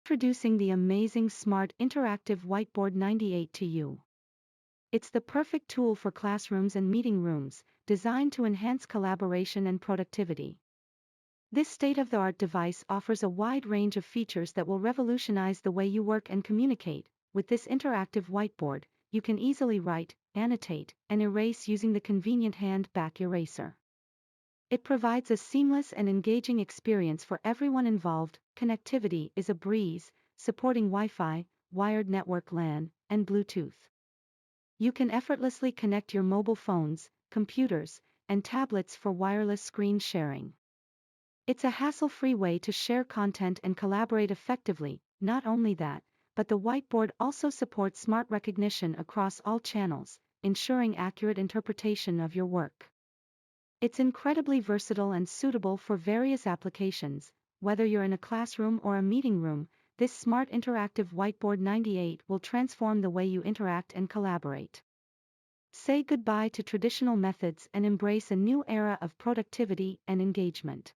Introducing the amazing Smart Interactive Whiteboard 98 to you. It's the perfect tool for classrooms and meeting rooms, designed to enhance collaboration and productivity. This state-of-the-art device offers a wide range of features that will revolutionize the way you work and communicate. With this interactive whiteboard, you can easily write, annotate, and erase using the convenient hand-back eraser. It provides a seamless and engaging experience for everyone involved. Connectivity is a breeze, supporting Wi-Fi, wired network LAN, and Bluetooth. You can effortlessly connect your mobile phones, computers, and tablets for wireless screen sharing. It's a hassle-free way to share content and collaborate effectively. Not only that, but the whiteboard also supports smart recognition across all channels, ensuring accurate interpretation of your work. It's incredibly versatile and suitable for various applications. Whether you're in a classroom or a meeting room, this smart interactive whiteboard 98 will transform the way you interact and collaborate. Say goodbye to traditional methods and embrace a new era of productivity and engagement.